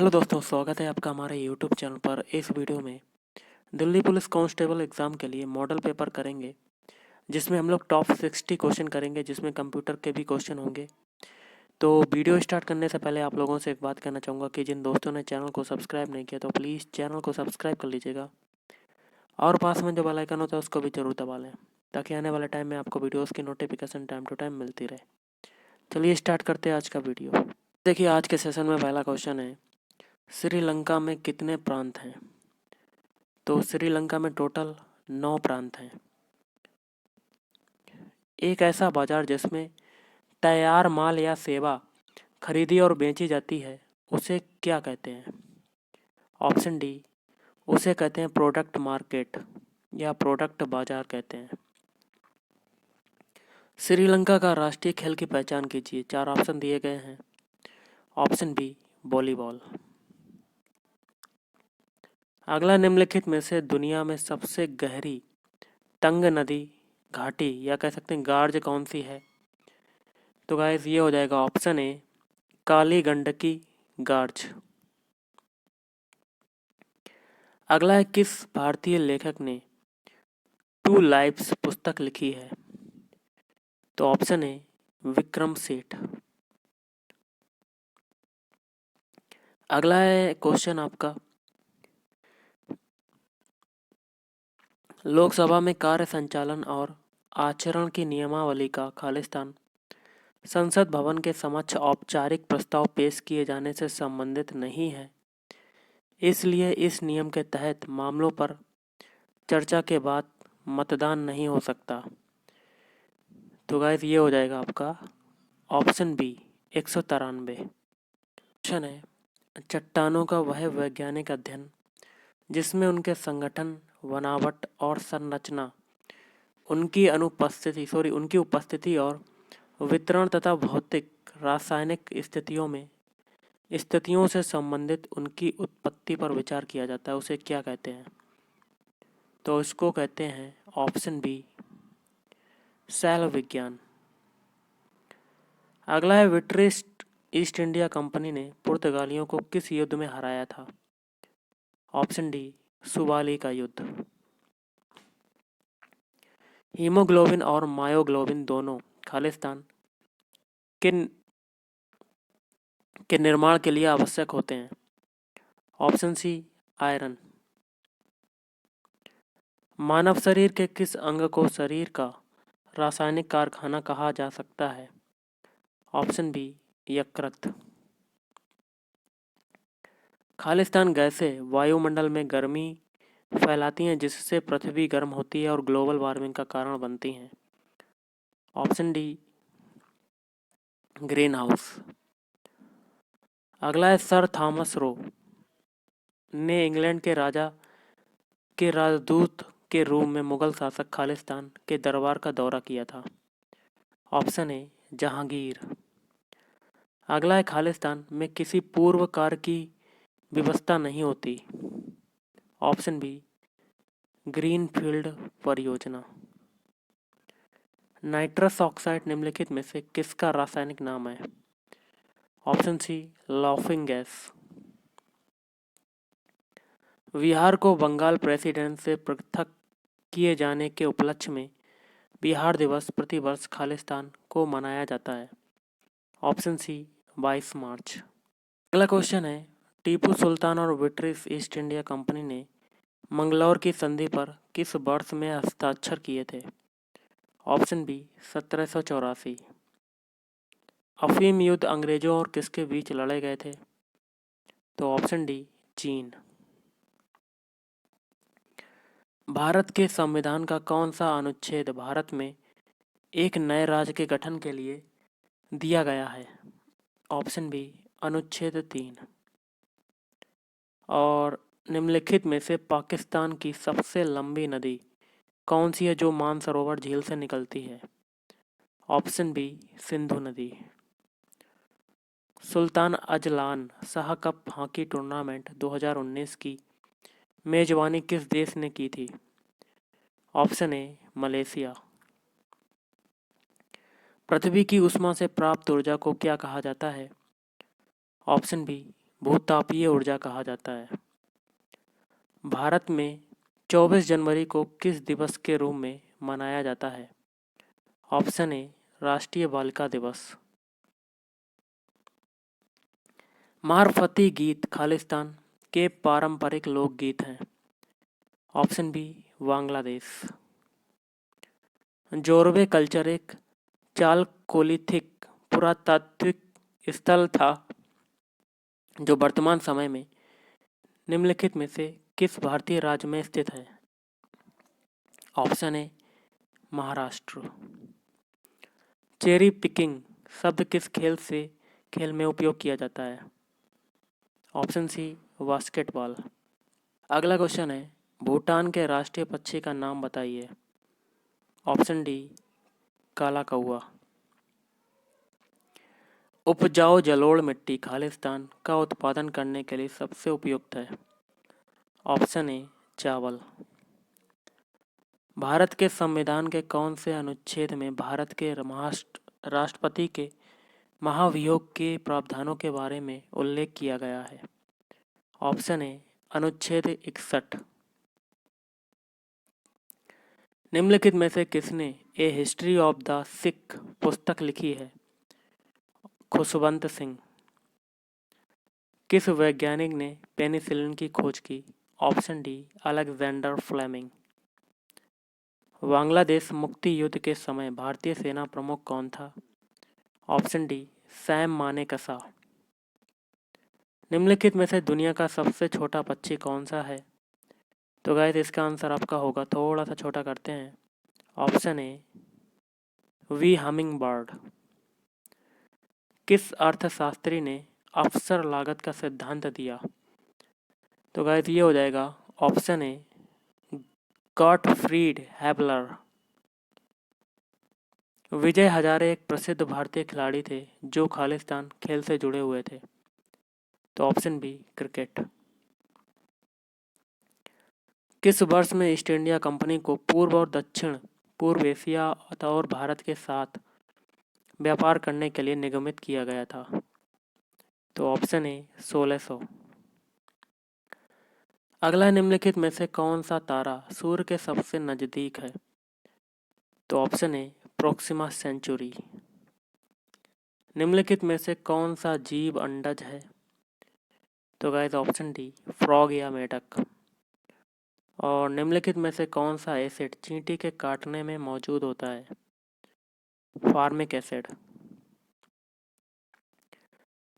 Hello दोस्तों, स्वागत है आपका हमारे यूट्यूब चैनल पर। इस वीडियो में दिल्ली पुलिस कांस्टेबल एग्ज़ाम के लिए मॉडल पेपर करेंगे, जिसमें हम लोग टॉप 60 क्वेश्चन करेंगे, जिसमें कंप्यूटर के भी क्वेश्चन होंगे। तो वीडियो स्टार्ट करने से पहले आप लोगों से एक बात कहना चाहूँगा कि जिन दोस्तों ने चैनल को सब्सक्राइब नहीं किया तो प्लीज़ चैनल को सब्सक्राइब कर लीजिएगा और पास में जो बेल आइकन होता है उसको भी ज़रूर दबा लें, ताकि आने वाले टाइम में आपको वीडियोज़ की नोटिफिकेशन टाइम टू टाइम मिलती रहे। चलिए स्टार्ट करते हैं आज का वीडियो। देखिए, आज के सेशन में पहला क्वेश्चन है, श्रीलंका में कितने प्रांत हैं? तो श्रीलंका में टोटल 9 प्रांत हैं। एक ऐसा बाजार जिसमें तैयार माल या सेवा खरीदी और बेची जाती है, उसे क्या कहते हैं? ऑप्शन डी, उसे कहते हैं प्रोडक्ट मार्केट या प्रोडक्ट बाजार कहते हैं। श्रीलंका का राष्ट्रीय खेल की पहचान कीजिए। 4 ऑप्शन दिए गए हैं। Option B, volleyball. अगला निम्नलिखित में से दुनिया में सबसे गहरी तंग नदी घाटी या कह सकते हैं गार्ज कौन सी है? तो गाइस ये हो जाएगा ऑप्शन ए, काली गंडकी गार्ज। अगला है, किस भारतीय लेखक ने टू लाइफ्स पुस्तक लिखी है? तो ऑप्शन ए, विक्रम सेठ। अगला है क्वेश्चन आपका, लोकसभा में कार्य संचालन और आचरण की नियमावली का खालिस्तान संसद भवन के समक्ष औपचारिक प्रस्ताव पेश किए जाने से संबंधित नहीं है, इसलिए इस नियम के तहत मामलों पर चर्चा के बाद मतदान नहीं हो सकता। तो गाइस ये हो जाएगा आपका ऑप्शन बी, 193। क्वेश्चन है, चट्टानों का वह वैज्ञानिक अध्ययन जिसमें उनके संगठन, बनावट और संरचना, उनकी उपस्थिति और वितरण तथा भौतिक रासायनिक स्थितियों से संबंधित उनकी उत्पत्ति पर विचार किया जाता है, उसे क्या कहते हैं? तो इसको कहते हैं ऑप्शन बी, शैल विज्ञान। अगला है, ब्रिटिश ईस्ट इंडिया कंपनी ने पुर्तगालियों को किस युद्ध में हराया था? ऑप्शन डी, सुवाली का युद्ध। हीमोग्लोबिन और मायोग्लोबिन दोनों खालिस्तान किन के निर्माण के लिए आवश्यक होते हैं? ऑप्शन सी, आयरन। मानव शरीर के किस अंग को शरीर का रासायनिक कारखाना कहा जा सकता है? ऑप्शन बी, यकृत। खालिस्तान गैसें वायुमंडल में गर्मी फैलाती हैं, जिससे पृथ्वी गर्म होती है और ग्लोबल वार्मिंग का कारण बनती हैं। Option D, green house. अगला है, सर थॉमस रो ने इंग्लैंड के राजा के राजदूत के रूप में मुगल शासक खालिस्तान के दरबार का दौरा किया था। Option A, Jahangir. अगला है, खालिस्तान में किसी पूर्व कार्य की व्यवस्था नहीं होती। ऑप्शन बी, ग्रीनफील्ड परियोजना। नाइट्रस ऑक्साइड निम्नलिखित में से किसका रासायनिक नाम है? Option C, laughing gas. Bihar को बंगाल प्रेसिडेंट से पृथक किए जाने के उपलक्ष्य में बिहार दिवस प्रतिवर्ष खालिस्तान को मनाया जाता है। ऑप्शन सी, 22 मार्च। अगला क्वेश्चन है, टीपू सुल्तान और ब्रिटिश ईस्ट इंडिया कंपनी ने मंगलौर की संधि पर किस वर्ष में हस्ताक्षर किए थे? Option B, 1784। अफीम युद्ध अंग्रेजों और किसके बीच लड़े गए थे? तो ऑप्शन डी, चीन। भारत के संविधान का कौन सा अनुच्छेद भारत में एक नए राज्य के गठन के लिए दिया गया है? ऑप्शन बी, अनुच्छेद 3। और निम्नलिखित में से पाकिस्तान की सबसे लंबी नदी कौन सी है जो मानसरोवर झील से निकलती है? ऑप्शन बी, सिंधु नदी। Sultan Azlan Shah cup hockey tournament 2019 की मेजबानी किस देश ने की थी? Option A, Malaysia. पृथ्वी की ऊष्मा से प्राप्त ऊर्जा को क्या कहा जाता है? ऑप्शन बी, भूतापीय ऊर्जा कहा जाता है। भारत में 24 जनवरी को किस दिवस के रूप में मनाया जाता है? ऑप्शन ए राष्ट्रीय बालिका दिवस। मारफती गीत खालिस्तान के पारंपरिक लोकगीत हैं। Option B Bangladesh. Jorwe culture एक चालकोलिथिक पुरातात्विक स्थल था जो वर्तमान समय में निम्नलिखित में से किस भारतीय राज्य में स्थित है? Option A Maharashtra. Cherry picking शब्द किस खेल में उपयोग किया जाता है? Option C basketball. अगला क्वेश्चन है, भूटान के राष्ट्रीय पक्षी का नाम बताइए। ऑप्शन डी काला कौआ। उपजाऊ जलोढ़ मिट्टी खालिस्तान का उत्पादन करने के लिए सबसे उपयुक्त है। ऑप्शन ए चावल। भारत के संविधान के कौन से अनुच्छेद में भारत के राष्ट्रपति के महाभियोग के प्रावधानों के बारे में उल्लेख किया गया है? ऑप्शन ए अनुच्छेद 61। निम्नलिखित में से किसने ए हिस्ट्री ऑफ द सिख पुस्तक लिखी है? खुशवंत सिंह। किस वैज्ञानिक ने पेनिसिलिन की खोज की? Option D Alexander Fleming. Bangladesh मुक्ति युद्ध के समय भारतीय सेना प्रमुख कौन था? Option D Sam Manekshaw. निम्नलिखित में से दुनिया का सबसे छोटा पक्षी कौन सा है? तो गाइस इसका आंसर आपका होगा, थोड़ा सा छोटा करते हैं, option A V humming bird. किस अर्थशास्त्री ने अवसर लागत का सिद्धांत दिया? तो गाइस ये हो जाएगा option A Gottfried हैबलर। Vijay Hazare एक प्रसिद्ध भारतीय खिलाड़ी थे जो खालिस्तान खेल से जुड़े हुए थे। तो ऑप्शन बी क्रिकेट। किस वर्ष में ईस्ट इंडिया कंपनी को पूर्व और दक्षिण पूर्व एशिया और भारत के साथ व्यापार करने के लिए निगमित किया गया था? तो ऑप्शन ए 1600। अगला निम्नलिखित में से कौन सा तारा सूर्य के सबसे नजदीक है? तो ऑप्शन ए प्रोक्सिमा सेंचुरी। निम्नलिखित में से कौन सा जीव अंडज है? तो गाइस ऑप्शन डी फ्रॉग या मेढक। और निम्नलिखित में से कौन सा एसिड चींटी के काटने में मौजूद होता है? Formic acid.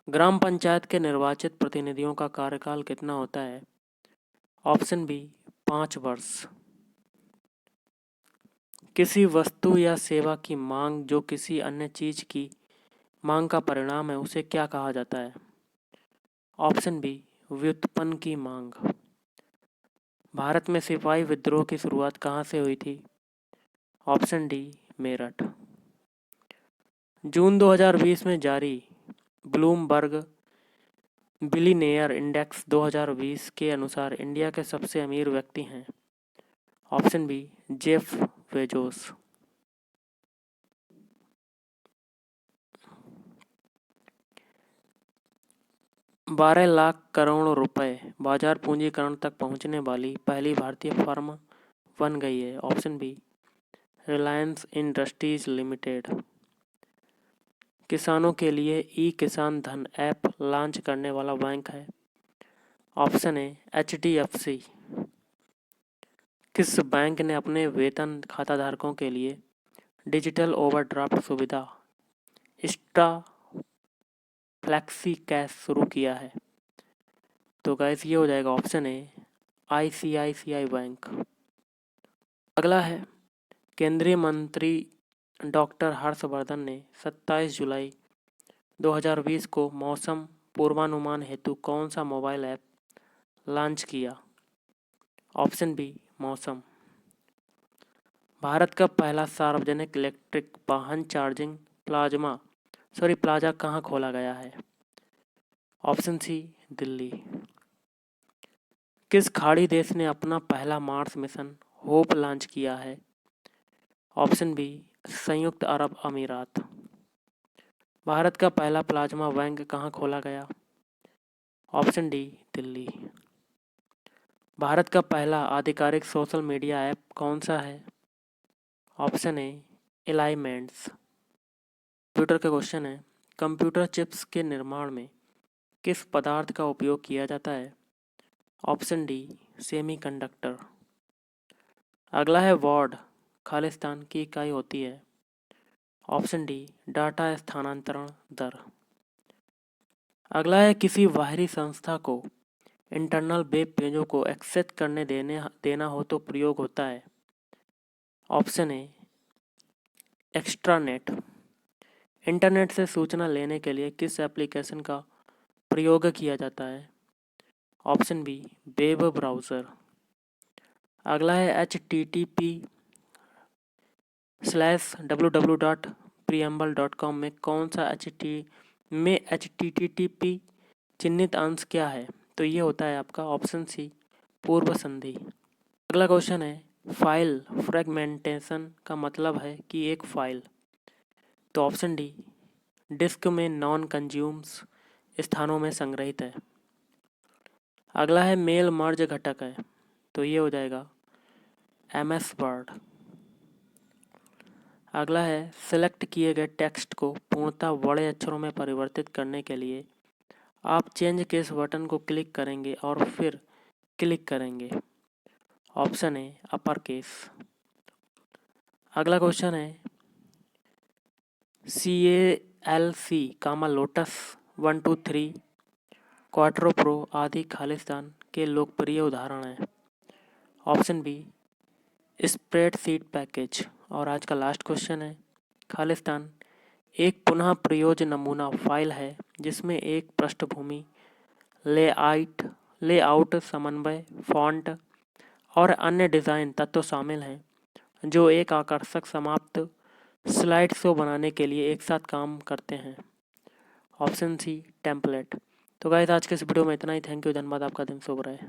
ग्राम पंचायत के निर्वाचित प्रतिनिधियों का कार्यकाल कितना होता है? ऑप्शन बी 5 वर्ष। किसी वस्तु या सेवा की मांग जो किसी अन्य चीज की मांग का परिणाम है उसे क्या कहा जाता है? ऑप्शन बी व्युत्पन्न की मांग। भारत में सिपाही विद्रोह की शुरुआत कहाँ से हुई थी? Option D Meerut. जून 2020 में जारी ब्लूमबर्ग बिलियनेयर इंडेक्स 2020 के अनुसार इंडिया के सबसे अमीर व्यक्ति हैं? Option B Jeff Bezos. 12 lakh crore रुपए बाजार पूंजीकरण तक पहुंचने वाली पहली भारतीय फर्म बन गई है? Option B Reliance Industries Limited. किसानों के लिए ई किसान धन ऐप लॉन्च करने वाला बैंक है? ऑप्शन ए HDFC। किस बैंक ने अपने वेतन खाताधारकों के लिए डिजिटल ओवरड्राफ्ट सुविधा एक्स्ट्रा फ्लेक्सी कैश शुरू किया है? तो गाइस ये हो जाएगा ऑप्शन ए ICICI बैंक। अगला है, केंद्रीय मंत्री डॉक्टर हर्षवर्धन ने 27 जुलाई 2020 को मौसम पूर्वानुमान हेतु कौन सा मोबाइल ऐप लॉन्च किया? ऑप्शन बी मौसम। भारत का पहला सार्वजनिक इलेक्ट्रिक वाहन चार्जिंग प्लाजा कहाँ खोला गया है? Option C Delhi. किस खाड़ी देश ने अपना पहला मार्स मिशन होप लॉन्च किया है? ऑप्शन बी संयुक्त अरब अमीरात। भारत का पहला प्लाज्मा बैंक कहाँ खोला गया? Option D Delhi. भारत का पहला आधिकारिक सोशल मीडिया ऐप कौन सा है? Option A alignments. कंप्यूटर का क्वेश्चन है, कंप्यूटर चिप्स के निर्माण में किस पदार्थ का उपयोग किया जाता है? Option D semiconductor. अगला है वार्ड खालिस्तान की इकाई होती है? ऑप्शन डी डाटा स्थानांतरण दर। अगला है किसी बाहरी संस्था को इंटरनल वेब पेजों को एक्सेस करने देना हो तो प्रयोग होता है? ऑप्शन ए एक्स्ट्रानेट। इंटरनेट से सूचना लेने के लिए किस एप्लीकेशन का प्रयोग किया जाता है? Option B web browser. अगला है http/www.preamble.com में कौन सा http चिन्हित अंश क्या है? तो ये होता है आपका ऑप्शन सी पूर्व संधि। अगला क्वेश्चन है, फाइल फ्रेगमेंटेशन का मतलब है कि एक फाइल, तो ऑप्शन डी डिस्क में नॉन कंज्यूम्स स्थानों में संग्रहित है। अगला है मेल मर्ज घटक है, तो ये हो जाएगा MS वर्ड। अगला है सिलेक्ट किए गए टेक्स्ट को पूर्णतः बड़े अक्षरों में परिवर्तित करने के लिए आप चेंज केस बटन को क्लिक करेंगे और फिर क्लिक करेंगे? Option A upper case. अगला क्वेश्चन है CALC लोटस 123 क्वाट्रो प्रो आदि खालिस्तान के लोकप्रिय उदाहरण हैं? Option B spreadsheet package. और आज का लास्ट क्वेश्चन है, खालिस्तान एक पुनः प्रयोज्य नमूना फाइल है जिसमें एक पृष्ठभूमि लेआउट समन्वय फॉन्ट और अन्य डिज़ाइन तत्व शामिल हैं जो एक आकर्षक समाप्त स्लाइड शो बनाने के लिए एक साथ काम करते हैं? Option C template. तो गाइस आज के इस वीडियो में इतना ही। थैंक यू, धन्यवाद, आपका दिन शुभ रहे।